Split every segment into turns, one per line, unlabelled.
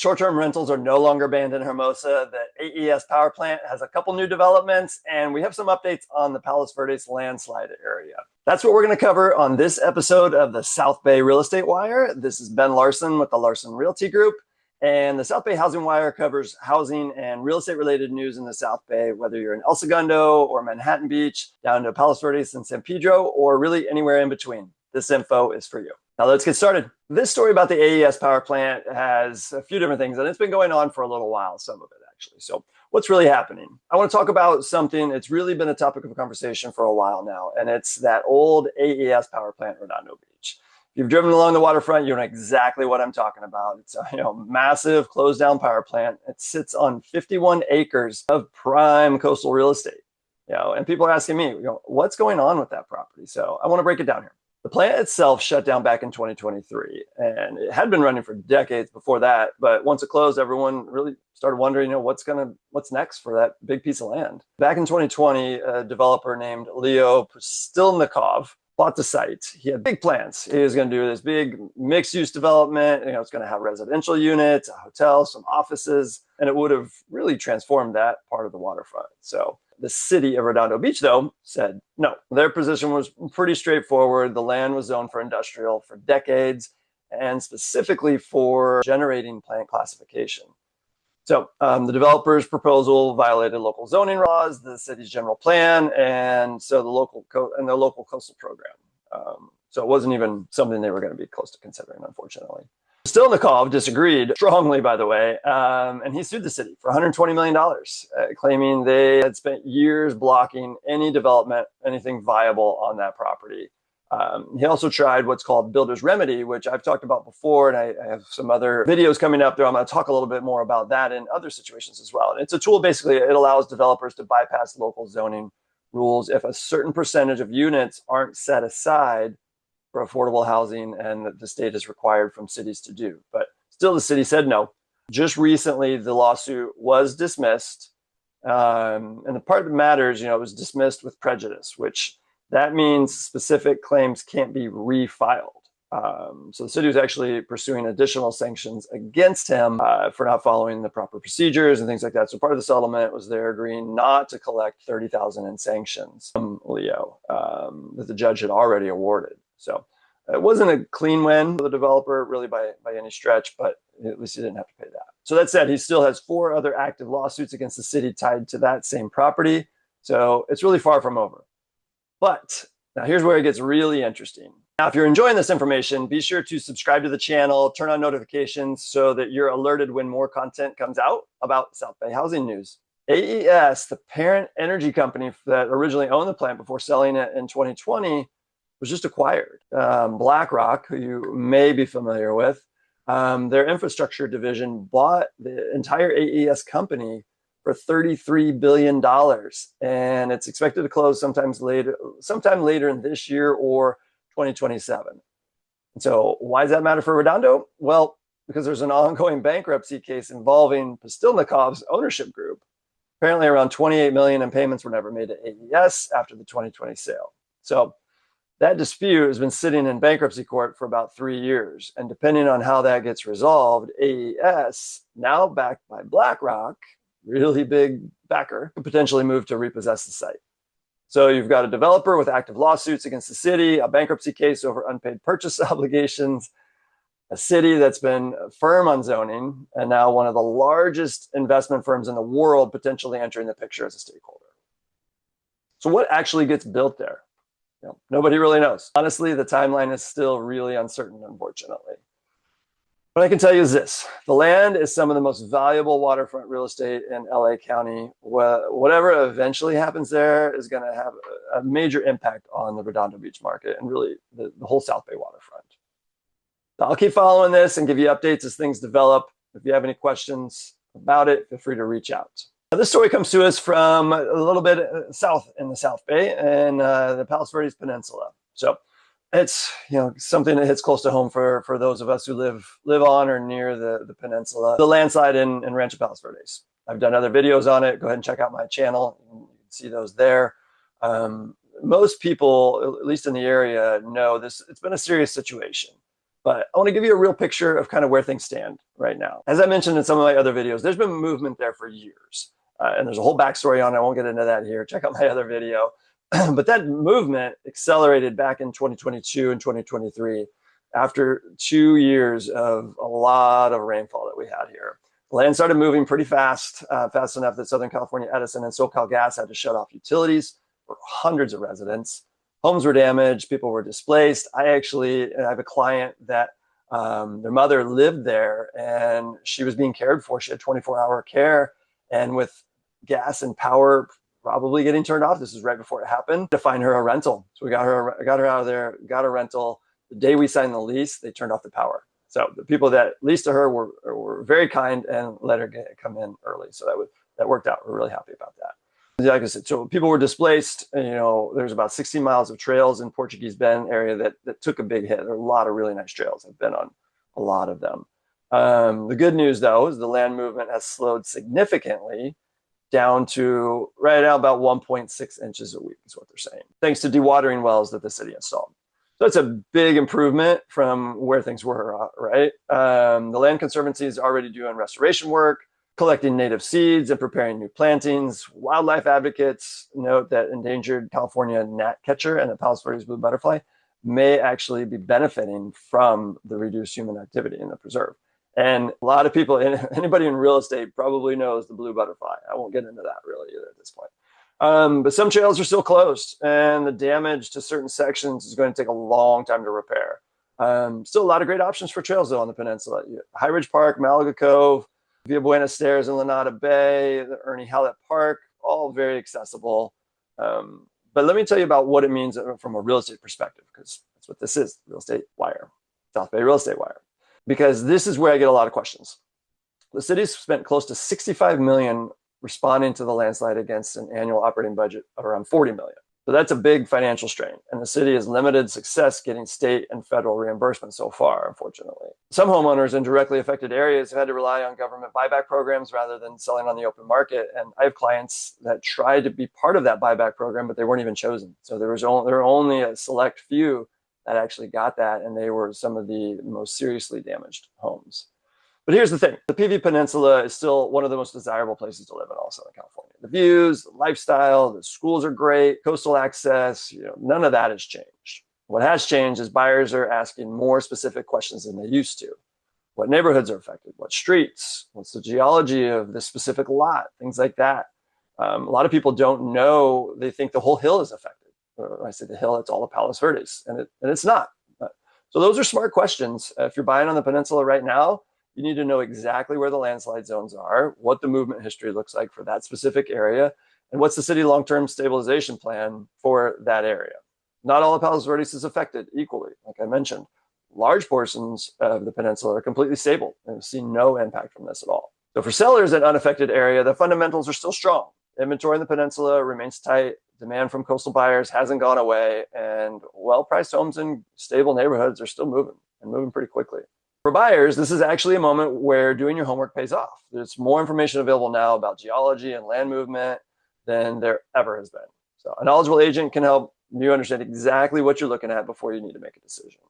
Short-term rentals are no longer banned in Hermosa. The AES Power Plant has a couple new developments, and we have some updates on the Palos Verdes Landslide area. That's what we're going to cover on this episode of the South Bay Real Estate Wire. This is Ben Larson with the Larson Realty Group, and the South Bay Housing Wire covers housing and real estate related news in the South Bay, whether you're in El Segundo or Manhattan Beach, down to Palos Verdes and San Pedro, or really anywhere in between. This info is for you. Now let's get started. This story about the AES Power Plant has a few different things, and it's been going on for a little while, some of it actually. So what's really happening? I want to talk about something that's really been a topic of conversation for a while now, and it's that old AES Power Plant, Redondo Beach. If you've driven along the waterfront, you know exactly what I'm talking about. It's a massive closed down power plant. It sits on 51 acres of prime coastal real estate. And people are asking me, what's going on with that property? So I want to break it down here. The plant itself shut down back in 2023, and it had been running for decades before that. But once it closed, everyone really started wondering, what's next for that big piece of land. Back in 2020, a developer named Leo Pustilnikov bought the site. He had big plans. He was going to do this big mixed-use development. It's going to have residential units, a hotel, some offices, and it would have really transformed that part of the waterfront. So the city of Redondo Beach, though, said no. Their position was pretty straightforward. The land was zoned for industrial for decades, and specifically for generating plant classification. So the developer's proposal violated local zoning laws, the city's general plan, and so the local coastal program. So it wasn't even something they were going to be close to considering, unfortunately. Stilnikov disagreed strongly, by the way, and he sued the city for $120 million, claiming they had spent years blocking any development, anything viable on that property. He also tried what's called builder's remedy, which I've talked about before, and I have some other videos coming up there. I'm going to talk a little bit more about that in other situations as well. And it's a tool, basically, it allows developers to bypass local zoning rules if a certain percentage of units aren't set aside for affordable housing and that the state is required from cities to do. But still, the city said no. Just recently, the lawsuit was dismissed. And the part that matters, it was dismissed with prejudice, which that means specific claims can't be refiled. So the city was actually pursuing additional sanctions against him for not following the proper procedures and things like that. So part of the settlement was they're agreeing not to collect $30,000 in sanctions from Leo that the judge had already awarded. So it wasn't a clean win for the developer, really, by any stretch, but at least he didn't have to pay that. So that said, he still has 4 other active lawsuits against the city tied to that same property. So it's really far from over. But now here's where it gets really interesting. Now, if you're enjoying this information, be sure to subscribe to the channel, turn on notifications so that you're alerted when more content comes out about South Bay housing news. AES, the parent energy company that originally owned the plant before selling it in 2020, was just acquired. BlackRock, who you may be familiar with, their infrastructure division bought the entire AES company for $33 billion. And it's expected to close sometime later in this year or 2027. And so why does that matter for Redondo? Well, because there's an ongoing bankruptcy case involving Pustilnikov's ownership group. Apparently around $28 million in payments were never made to AES after the 2020 sale. So that dispute has been sitting in bankruptcy court for about 3 years. And depending on how that gets resolved, AES, now backed by BlackRock, really big backer, could potentially move to repossess the site. So you've got a developer with active lawsuits against the city, a bankruptcy case over unpaid purchase obligations, a city that's been firm on zoning, and now one of the largest investment firms in the world potentially entering the picture as a stakeholder. So what actually gets built there? Nobody really knows. Honestly, the timeline is still really uncertain, unfortunately. What I can tell you is this: the land is some of the most valuable waterfront real estate in LA County. Whatever eventually happens there is going to have a major impact on the Redondo Beach market and really the whole South Bay waterfront. So I'll keep following this and give you updates as things develop. If you have any questions about it, feel free to reach out. Now, this story comes to us from a little bit south in the South Bay and the Palos Verdes Peninsula. So it's something that hits close to home for those of us who live on or near the peninsula. The landslide in Rancho Palos Verdes. I've done other videos on it. Go ahead and check out my channel. You can see those there. Most people, at least in the area, know this. It's been a serious situation. But I want to give you a real picture of kind of where things stand right now. As I mentioned in some of my other videos, there's been movement there for years. And there's a whole backstory on it. I won't get into that here. Check out my other video. But that movement accelerated back in 2022 and 2023 after 2 years of a lot of rainfall that we had here. Land started moving pretty fast, fast enough that Southern California Edison and SoCalGas had to shut off utilities for hundreds of residents. Homes were damaged, people were displaced. I have a client that their mother lived there and she was being cared for. She had 24-hour care, and with gas and power probably getting turned off, this is right before it happened, to find her a rental. So we got her out of there, got a rental. The day we signed the lease, they turned off the power. So the people that leased to her were very kind and let her come in early. So that worked out. We're really happy about that. Like I said, so people were displaced. There's about 16 miles of trails in Portuguese Bend area that took a big hit. There are a lot of really nice trails. I've been on a lot of them. The good news, though, is the land movement has slowed significantly down to right now about 1.6 inches a week is what they're saying, thanks to dewatering wells that the city installed. So it's a big improvement from where things were, right? The Land Conservancy is already doing restoration work, collecting native seeds and preparing new plantings. Wildlife advocates note that endangered California gnatcatcher and the Palos Verdes blue butterfly may actually be benefiting from the reduced human activity in the preserve. And a lot of people, anybody in real estate probably knows the blue butterfly. I won't get into that really either at this point. But some trails are still closed, and the damage to certain sections is going to take a long time to repair. Still a lot of great options for trails, though, on the peninsula. High Ridge Park, Malaga Cove, Via Buena Stairs in Lanada Bay, the Ernie Hallett Park, all very accessible. But let me tell you about what it means from a real estate perspective, because that's what this is, Real Estate Wire, South Bay Real Estate Wire. Because this is where I get a lot of questions. The city's spent close to $65 million responding to the landslide against an annual operating budget of around $40 million. So that's a big financial strain. And the city has limited success getting state and federal reimbursement so far, unfortunately. Some homeowners in directly affected areas have had to rely on government buyback programs rather than selling on the open market. And I have clients that tried to be part of that buyback program, but they weren't even chosen. So there were only a select few that actually got that, and they were some of the most seriously damaged homes. But here's the thing. The PV Peninsula is still one of the most desirable places to live in all Southern California. The views, the lifestyle, the schools are great, coastal access, none of that has changed. What has changed is buyers are asking more specific questions than they used to. What neighborhoods are affected? What streets? What's the geology of this specific lot? Things like that. A lot of people don't know. They think the whole hill is affected. When I say the hill, it's all of Palos Verdes, and it's not. So those are smart questions. If you're buying on the peninsula right now, you need to know exactly where the landslide zones are, what the movement history looks like for that specific area, and what's the city long-term stabilization plan for that area. Not all of Palos Verdes is affected equally. Like I mentioned, large portions of the peninsula are completely stable and have seen no impact from this at all. So for sellers in unaffected area, the fundamentals are still strong. Inventory in the peninsula remains tight. Demand from coastal buyers hasn't gone away, and well-priced homes in stable neighborhoods are still moving pretty quickly. For buyers, this is actually a moment where doing your homework pays off. There's more information available now about geology and land movement than there ever has been. So a knowledgeable agent can help you understand exactly what you're looking at before you need to make a decision.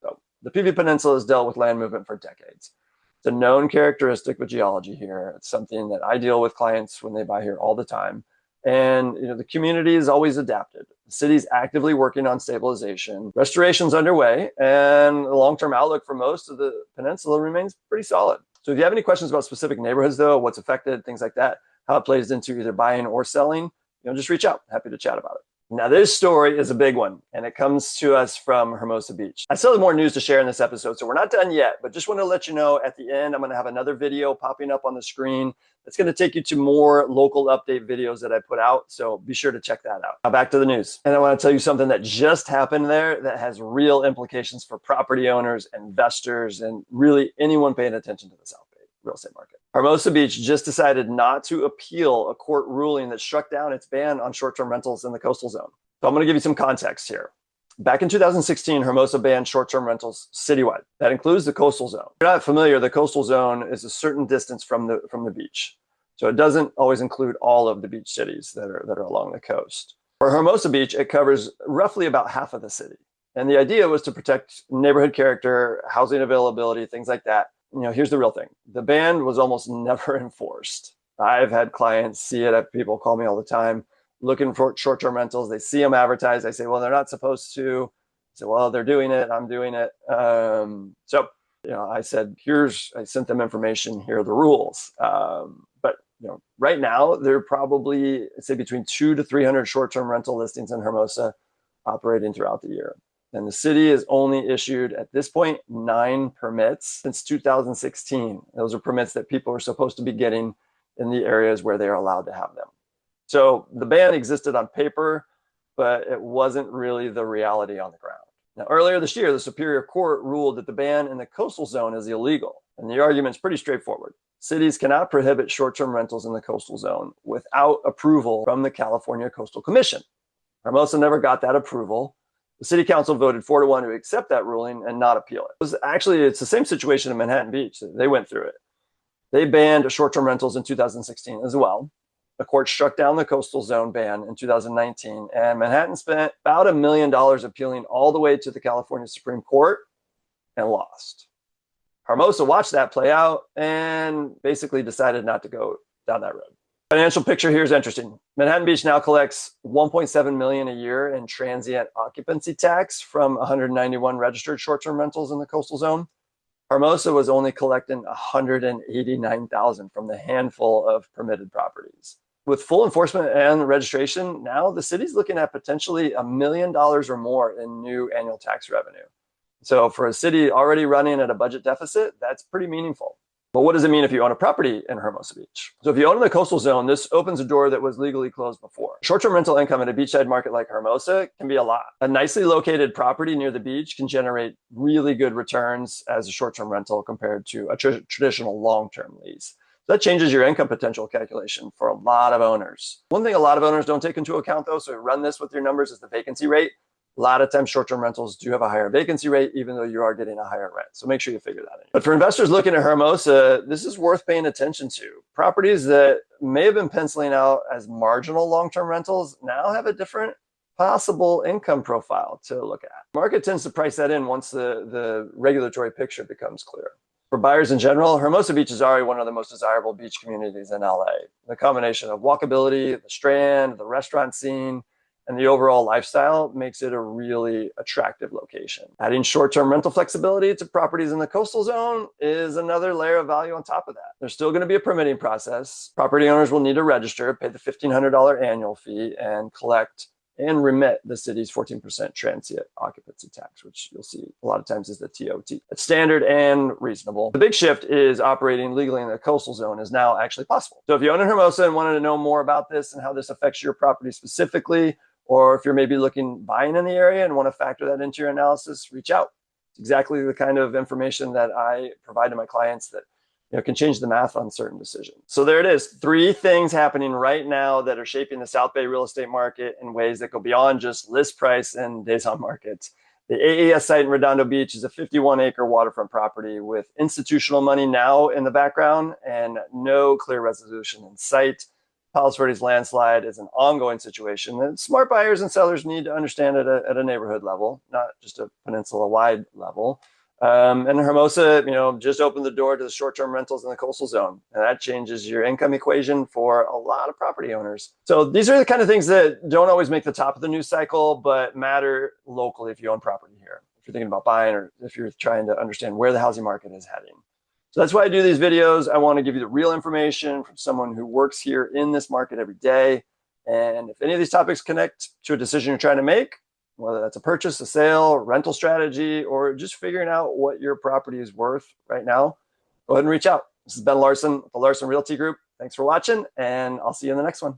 So the PV Peninsula has dealt with land movement for decades. It's a known characteristic with geology here. It's something that I deal with clients when they buy here all the time. And the community is always adapted. The city's actively working on stabilization. Restoration's underway, and the long-term outlook for most of the peninsula remains pretty solid. So if you have any questions about specific neighborhoods, though, what's affected, things like that, how it plays into either buying or selling, just reach out. Happy to chat about it. Now, this story is a big one, and it comes to us from Hermosa Beach. I still have more news to share in this episode, so we're not done yet, but just want to let you know at the end, I'm going to have another video popping up on the screen that's going to take you to more local update videos that I put out, so be sure to check that out. Now, back to the news. And I want to tell you something that just happened there that has real implications for property owners, investors, and really anyone paying attention to the South Bay real estate market. Hermosa Beach just decided not to appeal a court ruling that struck down its ban on short-term rentals in the coastal zone. So I'm going to give you some context here. Back in 2016, Hermosa banned short-term rentals citywide. That includes the coastal zone. If you're not familiar, the coastal zone is a certain distance from the beach. So it doesn't always include all of the beach cities that are along the coast. For Hermosa Beach, it covers roughly about half of the city. And the idea was to protect neighborhood character, housing availability, things like that. Here's the real thing. The ban was almost never enforced. I've had clients see it. People call me all the time looking for short-term rentals. They see them advertised. I say, well, they're not supposed to. I say, well, they're doing it. I'm doing it. I said, I sent them information. Here are the rules. But right now, there are probably, say, between 200 to 300 short-term rental listings in Hermosa operating throughout the year. And the city has only issued, at this point, 9 permits since 2016. Those are permits that people are supposed to be getting in the areas where they are allowed to have them. So the ban existed on paper, but it wasn't really the reality on the ground. Now, earlier this year, the Superior Court ruled that the ban in the coastal zone is illegal. And the argument's pretty straightforward. Cities cannot prohibit short-term rentals in the coastal zone without approval from the California Coastal Commission. Hermosa never got that approval. The city council voted 4-1 to accept that ruling and not appeal it. It's the same situation in Manhattan Beach. They went through it. They banned short-term rentals in 2016 as well. The court struck down the coastal zone ban in 2019, and Manhattan spent about $1 million appealing all the way to the California Supreme Court and lost. Hermosa watched that play out and basically decided not to go down that road. Financial picture here is interesting. Manhattan Beach now collects $1.7 million a year in transient occupancy tax from 191 registered short-term rentals in the coastal zone. Hermosa was only collecting $189,000 from the handful of permitted properties. With full enforcement and registration, now the city's looking at potentially $1 million or more in new annual tax revenue. So for a city already running at a budget deficit, that's pretty meaningful. But what does it mean if you own a property in Hermosa Beach? So if you own in the coastal zone, this opens a door that was legally closed before. Short-term rental income in a beachside market like Hermosa can be a lot. A nicely located property near the beach can generate really good returns as a short-term rental compared to a traditional long-term lease. That changes your income potential calculation for a lot of owners. One thing a lot of owners don't take into account, though, so run this with your numbers, is the vacancy rate. A lot of times short-term rentals do have a higher vacancy rate, even though you are getting a higher rent. So make sure you figure that in. But for investors looking at Hermosa, this is worth paying attention to. Properties that may have been penciling out as marginal long-term rentals now have a different possible income profile to look at. The market tends to price that in once the regulatory picture becomes clear. For buyers in general, Hermosa Beach is already one of the most desirable beach communities in LA. The combination of walkability, the Strand, the restaurant scene, and the overall lifestyle makes it a really attractive location. Adding short-term rental flexibility to properties in the coastal zone is another layer of value on top of that. There's still going to be a permitting process. Property owners will need to register, pay the $1,500 annual fee, and collect and remit the city's 14% transient occupancy tax, which you'll see a lot of times is the TOT. It's standard and reasonable. The big shift is operating legally in the coastal zone is now actually possible. So if you own in Hermosa and wanted to know more about this and how this affects your property specifically, or if you're maybe buying in the area and want to factor that into your analysis, reach out. It's exactly the kind of information that I provide to my clients that can change the math on certain decisions. So there it is. 3 things happening right now that are shaping the South Bay real estate market in ways that go beyond just list price and days on market. The AES site in Redondo Beach is a 51-acre waterfront property with institutional money now in the background and no clear resolution in sight. Palos Verdes Landslide is an ongoing situation that smart buyers and sellers need to understand at a neighborhood level, not just a peninsula-wide level. And Hermosa, just opened the door to the short-term rentals in the coastal zone. And that changes your income equation for a lot of property owners. So these are the kind of things that don't always make the top of the news cycle, but matter locally if you own property here. If you're thinking about buying or if you're trying to understand where the housing market is heading. So that's why I do these videos. I want to give you the real information from someone who works here in this market every day. And if any of these topics connect to a decision you're trying to make, whether that's a purchase, a sale, rental strategy, or just figuring out what your property is worth right now, go ahead and reach out. This is Ben Larson with the Larson Realty Group. Thanks for watching, and I'll see you in the next one.